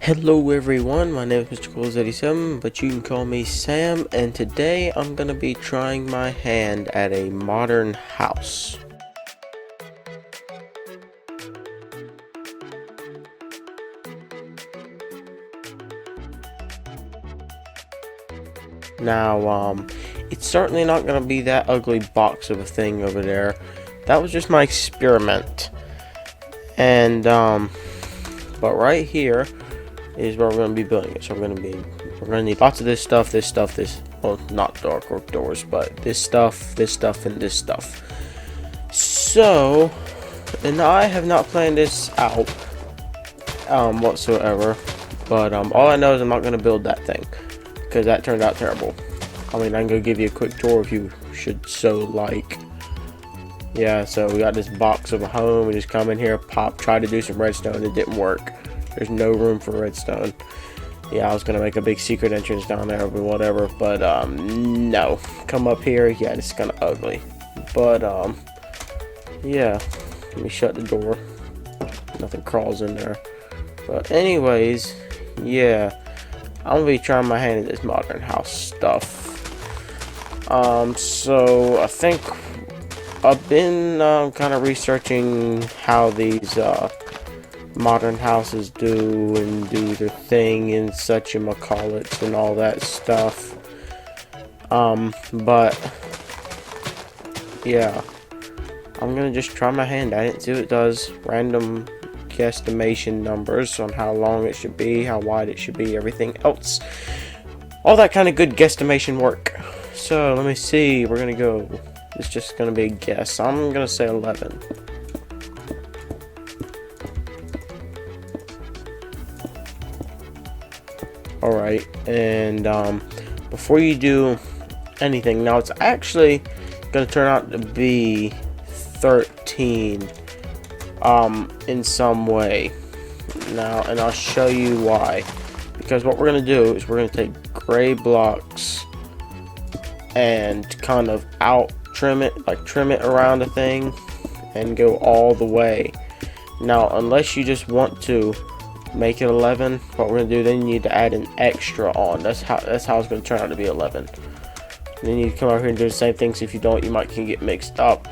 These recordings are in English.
Hello everyone, my name is Mr. Cool87, but you can call me Sam, and today I'm going to be trying my hand at a modern house. Now, it's certainly not going to be that ugly box of a thing over there. That was just my experiment. And, but right here is where we're going to be building it. So we're going to need lots of this stuff, well, not dark oak doors, but this stuff, and this stuff. So, and I have not planned this out, whatsoever, but, all I know is I'm not going to build that thing, because that turned out terrible. I mean, I can go give you a quick tour if you should so like. Yeah, so we got this box of a home, we just come in here, try to do some redstone, it didn't work. There's no room for redstone. Yeah, I was gonna make a big secret entrance down there, but whatever. But no. Come up here. Yeah, it's kind of ugly. But yeah. Let me shut the door. Nothing crawls in there. But anyways, yeah. I'm gonna be trying my hand at this modern house stuff. So I think I've been kind of researching how these modern houses do their thing and such and McCallits and all that stuff. But yeah, I'm gonna just try my hand at it and see what it does. Random guesstimation numbers on how long it should be, how wide it should be, everything else, all that kind of good guesstimation work. So let me see, we're gonna go, it's just gonna be a guess. I'm gonna say 11. Alright, and before you do anything, now it's actually going to turn out to be 13 in some way. Now, and I'll show you why. Because what we're going to do is we're going to take gray blocks and kind of trim it around the thing and go all the way. Now, unless you just want to make it 11, what we're gonna do, then you need to add an extra on. That's how it's gonna turn out to be 11. And then you come over here and do the same thing, so if you don't, you can get mixed up.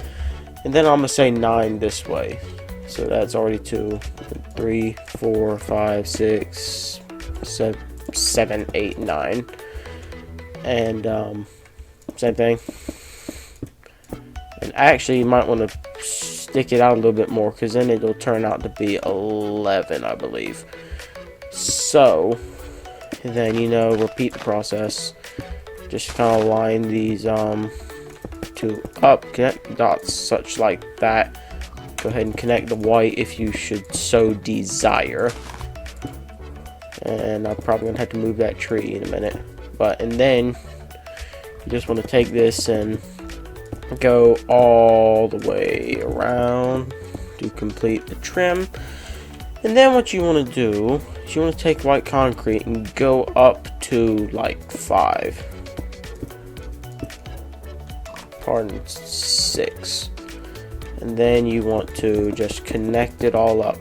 And then I'm gonna say 9 this way, so that's already 2, 3, 4, 5, 6, 7, 8, 9, and same thing. And actually, you might want to stick it out a little bit more, because then it'll turn out to be 11, I believe. So then, repeat the process. Just kind of line these two up, connect dots such like that. Go ahead and connect the white if you should so desire. And I'm probably gonna have to move that tree in a minute. And then you just want to take this and go all the way around to complete the trim. And then what you want to do is you want to take white concrete and go up to like 5. Pardon, 6. And then you want to just connect it all up.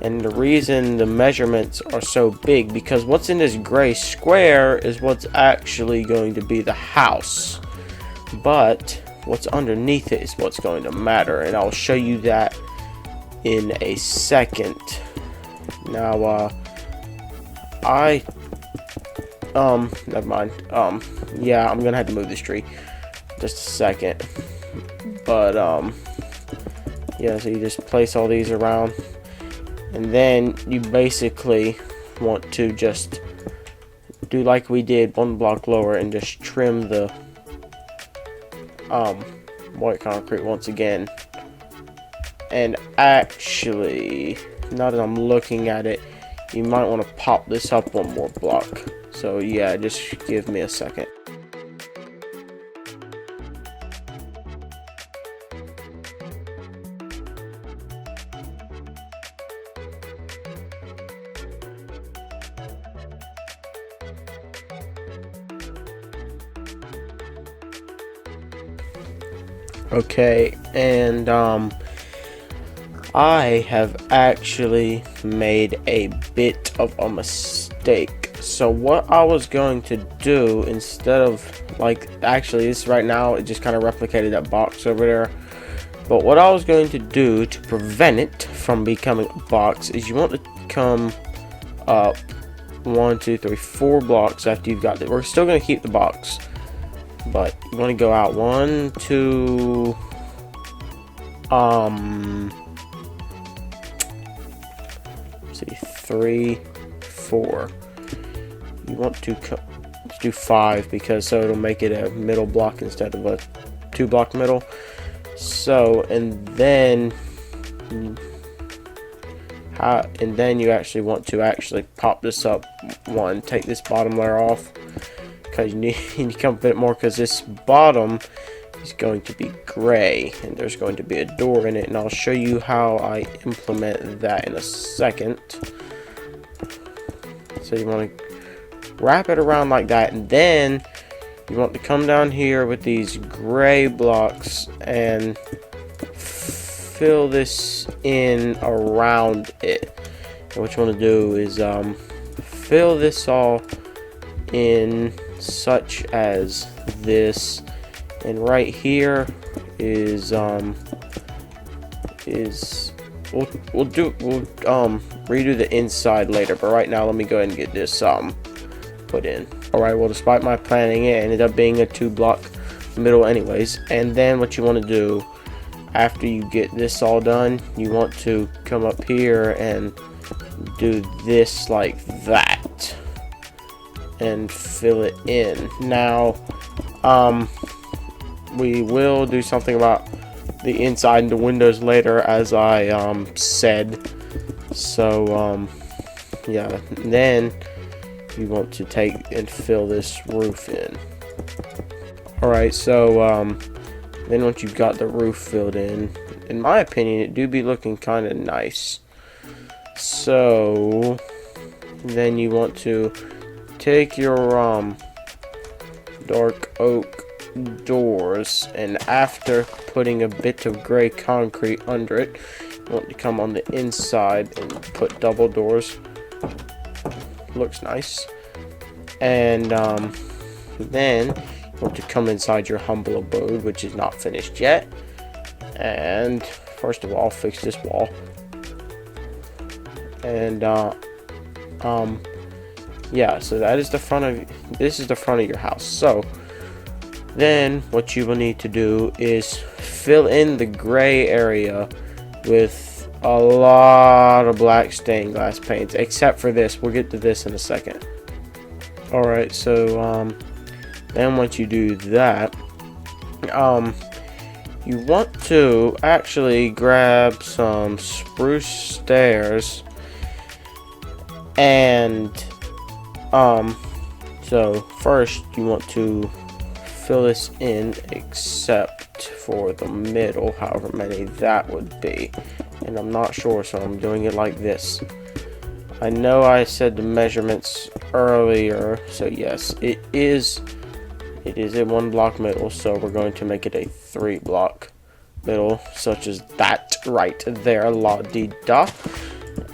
And the reason the measurements are so big, because what's in this gray square is what's actually going to be the house. But what's underneath it is what's going to matter, and I'll show you that in a second. Now, never mind. Yeah, I'm gonna have to move this tree. Just a second. But, yeah, so you just place all these around, and then you basically want to just do like we did, 1 block lower, and just trim the white concrete once again. And actually, now that I'm looking at it, you might want to pop this up 1 more block. So yeah, just give me a second. Okay, and I have actually made a bit of a mistake. So what I was going to do, instead of, like, actually this right now, it just kind of replicated that box over there. But what I was going to do to prevent it from becoming a box is you want to come up 1, 2, 3, 4 blocks after you've got it. We're still going to keep the box, but you want to go out 1, 2, let's see, 3, 4. You want to let's do 5, because so it'll make it a middle block instead of a 2-block middle. So, and then you actually want to actually pop this up one, take this bottom layer off, because you need to come a bit more, because this bottom is going to be gray and there's going to be a door in it, and I'll show you how I implement that in a second. So you want to wrap it around like that, and then you want to come down here with these gray blocks and fill this in around it. And what you want to do is fill this all in such as this, and right here is we'll redo the inside later, but right now let me go ahead and get this put in. Alright, well, despite my planning, it ended up being a 2-block middle anyways. And then what you want to do after you get this all done, you want to come up here and do this like that and fill it in. Now we will do something about the inside and the windows later, as I said. So yeah, and then you want to take and fill this roof in. Alright, so then once you've got the roof filled in my opinion, it do be looking kind of nice. So then you want to take your dark oak doors, and after putting a bit of gray concrete under it, you want to come on the inside and put double doors. Looks nice. And then you want to come inside your humble abode, which is not finished yet. And first of all, fix this wall. And yeah, so that is the front of, this is the front of your house. So then what you will need to do is fill in the gray area with a lot of black stained glass paints, except for this. We'll get to this in a second. Alright, so then once you do that, you want to actually grab some spruce stairs, and so first you want to fill this in except for the middle, however many that would be, and I'm not sure, so I'm doing it like this. I know I said the measurements earlier, so yes, it is a 1-block middle, so we're going to make it a 3-block middle, such as that right there, la-di-da.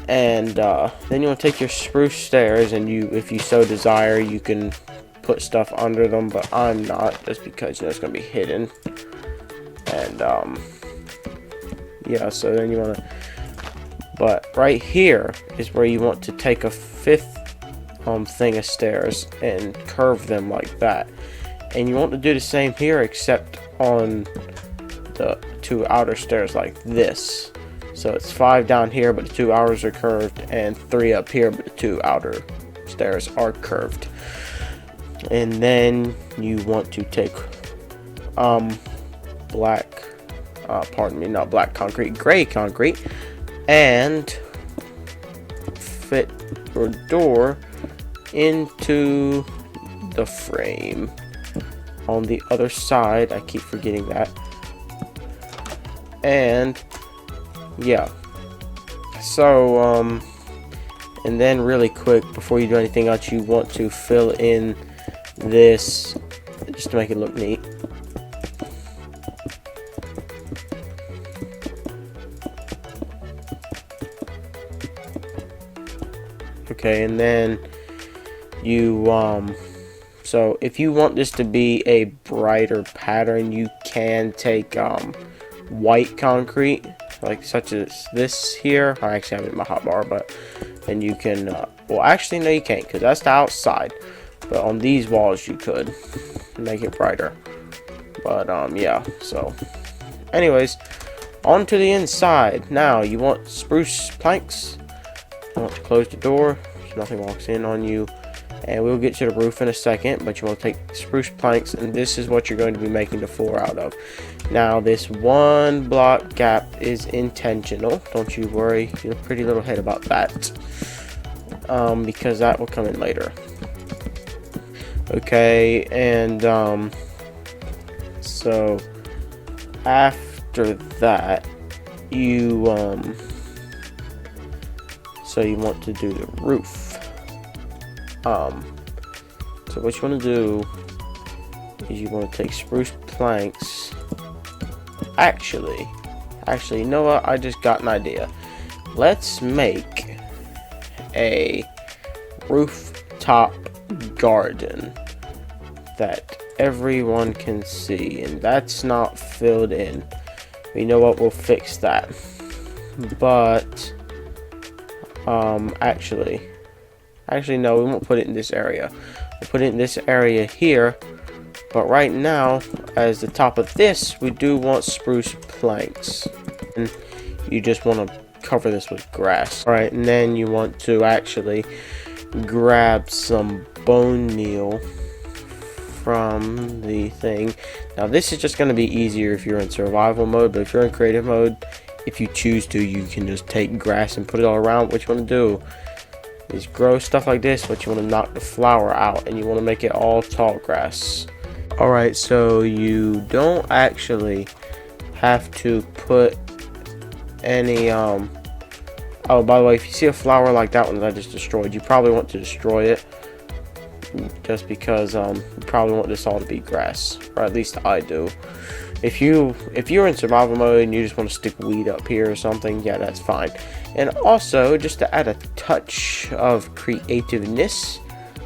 And then you want to take your spruce stairs, and if you so desire, you can put stuff under them, but I'm not, just because, you know, it's going to be hidden. And yeah, so then you want to, but right here is where you want to take a 5th thing of stairs and curve them like that. And you want to do the same here, except on the 2 outer stairs like this. So it's 5 down here, but the 2 outer are curved, and 3 up here, but the 2 outer stairs are curved. And then you want to take gray concrete, and fit your door into the frame on the other side. I keep forgetting that. And yeah, so and then really quick, before you do anything else, you want to fill in this just to make it look neat. Okay, and then you so if you want this to be a brighter pattern, you can take white concrete, like such as this here. I actually have it in my hotbar, but and you can well, actually no, you can't, because that's the outside, but on these walls you could make it brighter. But yeah, so anyways, on to the inside. Now you want spruce planks. You want to close the door so nothing walks in on you, and we'll get to the roof in a second. But you want to take spruce planks, and this is what you're going to be making the floor out of. Now this 1 block gap is intentional, don't you worry your pretty little head about that, because that will come in later. Okay, and so after that, you so you want to do the roof. So what you want to do is you want to take spruce planks. Actually, you know what? I just got an idea. Let's make a rooftop garden that everyone can see, and that's not filled in. You know what? We'll fix that. But actually no, we won't put it in this area. We'll put it in this area here. But right now, as the top of this, we do want spruce planks, and you just want to cover this with grass. All right, and then you want to actually grab some bone meal from the thing. Now this is just going to be easier if you're in survival mode, but if you're in creative mode, if you choose to, you can just take grass and put it all around. What you want to do is grow stuff like this, but you want to knock the flower out, and you want to make it all tall grass. Alright, so you don't actually have to put any oh, by the way, if you see a flower like that one that I just destroyed, you probably want to destroy it, just because you probably want this all to be grass, or at least I do. If you're in survival mode and you just want to stick weed up here or something, yeah, that's fine. And also, just to add a touch of creativeness,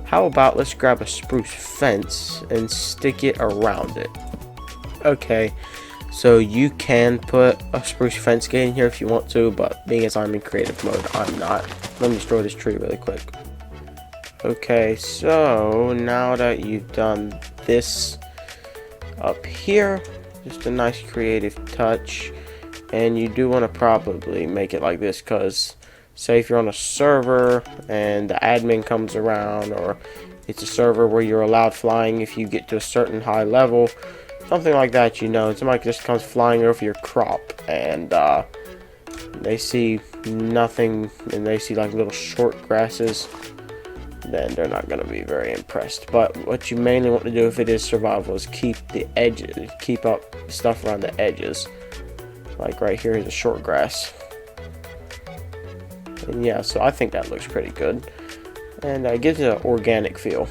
how about let's grab a spruce fence and stick it around it. Okay, so you can put a spruce fence gate in here if you want to, but being as I'm in creative mode, I'm not. Let me destroy this tree really quick. Okay, so now that you've done this up here, just a nice creative touch, and you do want to probably make it like this, because say if you're on a server and the admin comes around, or it's a server where you're allowed flying if you get to a certain high level, something like that, you know, somebody just comes flying over your crop, and they see nothing, and they see like little short grasses, then they're not going to be very impressed. But what you mainly want to do if it is survival is keep the edges, keep up stuff around the edges. Like right here is a short grass. And yeah, so I think that looks pretty good. And it gives it an organic feel.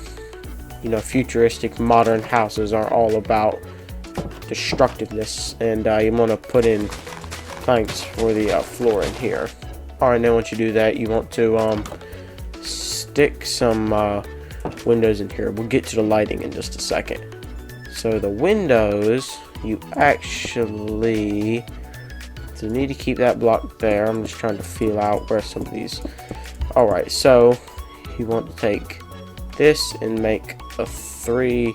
You know, futuristic modern houses are all about destructiveness. And you want to put in planks for the floor in here. Alright, and then once you do that, you want to stick some windows in here. We'll get to the lighting in just a second. So the windows, you actually need to keep that block there. I'm just trying to feel out where some of these. Alright, so you want to take this and make a 3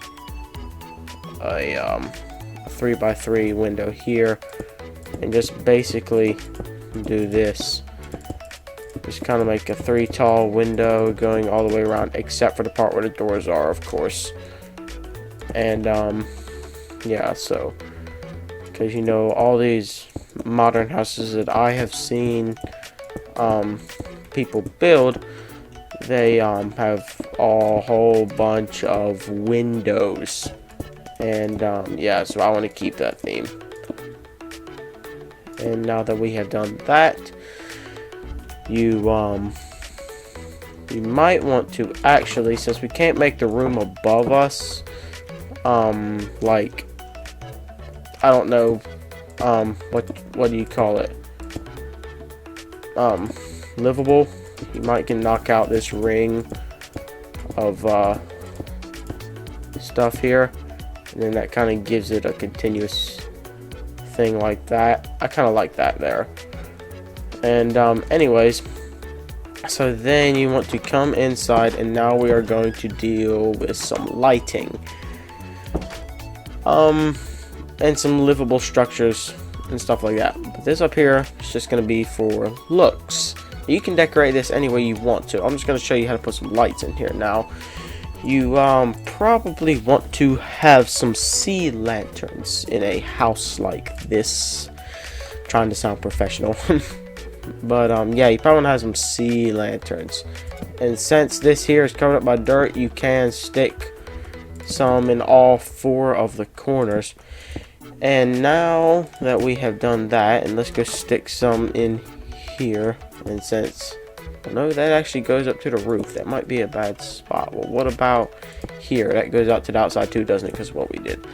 by 3 window here, and just basically do this. Just kind of make a 3 tall window going all the way around, except for the part where the doors are, of course. And yeah, so because you know all these modern houses that I have seen people build, they have a whole bunch of windows, and yeah, so I want to keep that theme. And now that we have done that, you might want to actually, since we can't make the room above us like, I don't know, what do you call it, livable, you might can knock out this ring of stuff here, and then that kind of gives it a continuous thing like that. I kind of like that there. And anyways, so then you want to come inside, and now we are going to deal with some lighting, and some livable structures and stuff like that. But this up here is just going to be for looks. You can decorate this any way you want to. I'm just going to show you how to put some lights in here now. You probably want to have some sea lanterns in a house like this. I'm trying to sound professional. But yeah, you probably want to have some sea lanterns. And since this here is covered up by dirt, you can stick some in all 4 of the corners. And now that we have done that, and let's go stick some in here. And since, no, that actually goes up to the roof. That might be a bad spot. Well, what about here? That goes out to the outside too, doesn't it? Because of what we did.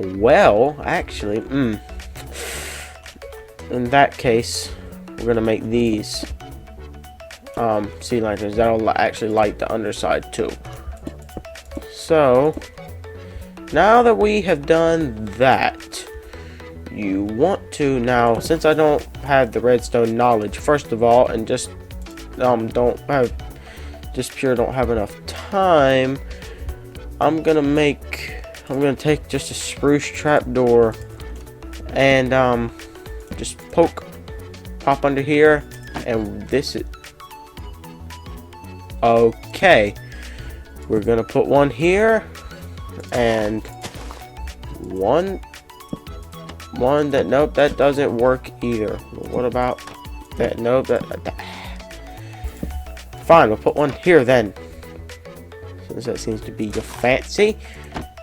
Well, actually, in that case, we're gonna make these sea lanterns. That'll actually light the underside too. So now that we have done that, you want to now, since I don't have the redstone knowledge, first of all, and just don't have enough time, I'm gonna take just a spruce trapdoor and just pop under here, and this is okay. We're gonna put one here and one that, nope, that doesn't work either. What about that? Nope, that fine, we'll put one here then, since that seems to be your fancy.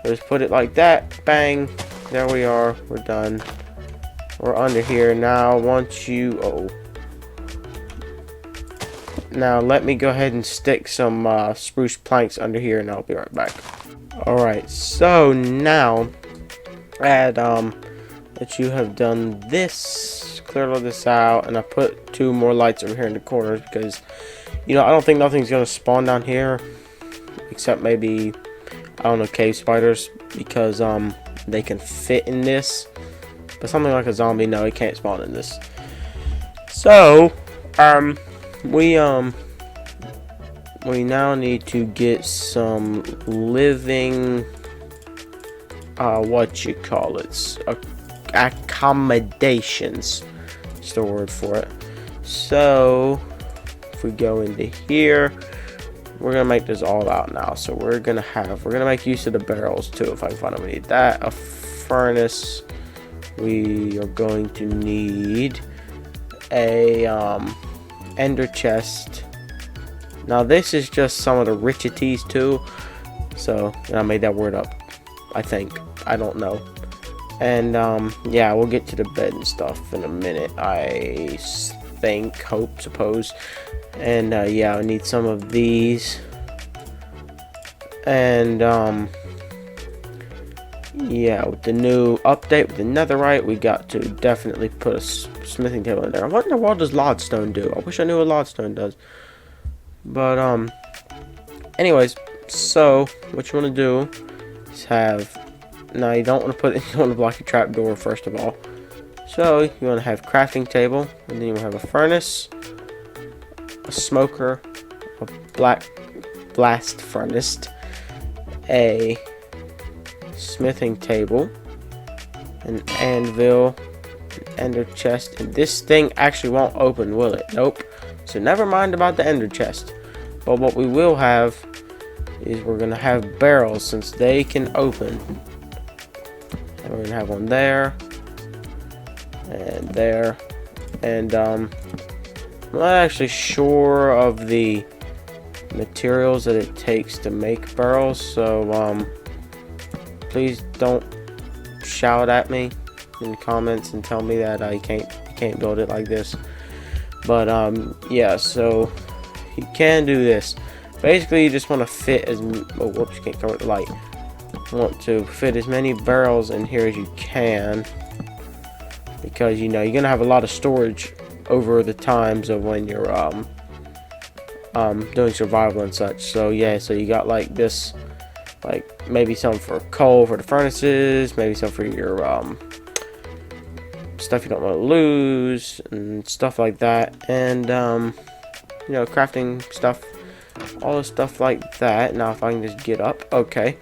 Just put it like that. Bang, there we are. We're done. We're under here now. Once you now let me go ahead and stick some spruce planks under here, and I'll be right back. Alright, so now that you have done this, cleared all this out, and I put 2 more lights over here in the corners because, you know, I don't think nothing's gonna spawn down here except maybe, I don't know, cave spiders, because they can fit in this. But something like a zombie, no, it can't spawn in this. So we now need to get some living what you call it, accommodations. That's the word for it. So if we go into here, we're gonna make this all out now. So we're gonna make use of the barrels too, if I can find them. We need that, a furnace. We are going to need a ender chest. Now this is just some of the richities too. So I made that word up, I think. I don't know. And yeah, we'll get to the bed and stuff in a minute, I think, hope, suppose. And yeah, I need some of these. And yeah, with the new update with the netherite, we got to definitely put a smithing table in there. I wonder what does lodestone do? I wish I knew what lodestone does. But anyways, so what you want to do is have, now you don't want to block your trap door first of all. So you want to have crafting table, and then you have a furnace, a smoker, a black blast furnace, a smithing table, an anvil, an ender chest, and this thing actually won't open, will it? Nope. So never mind about the ender chest. But what we will have is we're gonna have barrels, since they can open. And we're gonna have one there and there, and I'm not actually sure of the materials that it takes to make barrels, so please don't shout at me in the comments and tell me that you can't build it like this. But yeah, so you can do this. Basically, you just want to fit as, oh whoops, you can't cover the light. You want to fit as many barrels in here as you can, because you know you're gonna have a lot of storage over the times of when you're doing survival and such. So yeah, so you got like this, like maybe some for coal for the furnaces, maybe some for your stuff you don't want to lose and stuff like that, and you know, crafting stuff, all the stuff like that. Now if I can just get up, okay.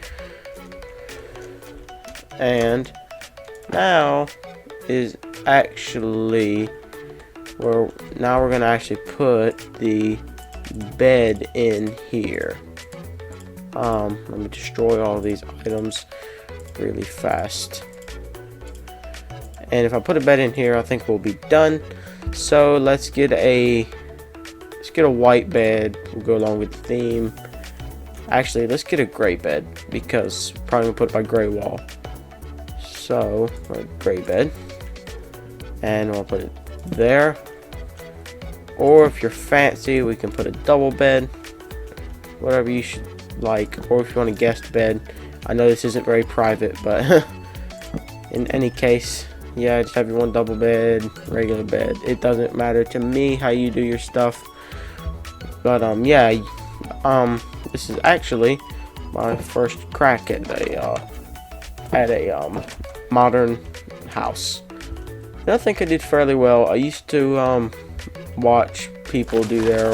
And now is actually where now we're gonna actually put the bed in here. Let me destroy all these items really fast. And if I put a bed in here, I think we'll be done. So let's get a white bed. We'll go along with the theme. Actually, let's get a gray bed because probably gonna put it by gray wall. So a gray bed, and we'll put it there. Or if you're fancy, we can put a double bed, whatever you should like. Or if you want a guest bed, I know this isn't very private, but in any case, yeah, just have your one double bed, regular bed. It doesn't matter to me how you do your stuff. But yeah, this is actually my first crack at a modern house. And I think I did fairly well. I used to watch people do their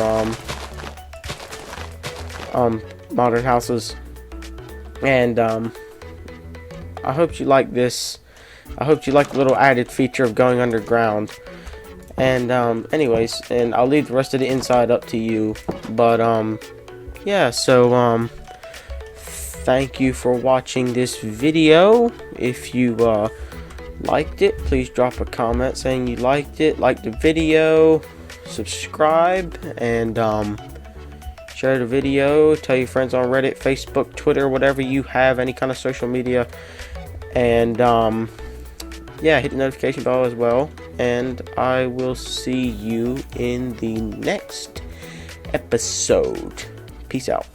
modern houses, and I hope you like this. I hope you like the little added feature of going underground. And anyways, and I'll leave the rest of the inside up to you. But yeah, so thank you for watching this video. If you liked it, please drop a comment saying you liked it, like the video, subscribe, and share the video. Tell your friends on Reddit, Facebook, Twitter, whatever you have, any kind of social media. And yeah, hit the notification bell as well. And I will see you in the next episode. Peace out.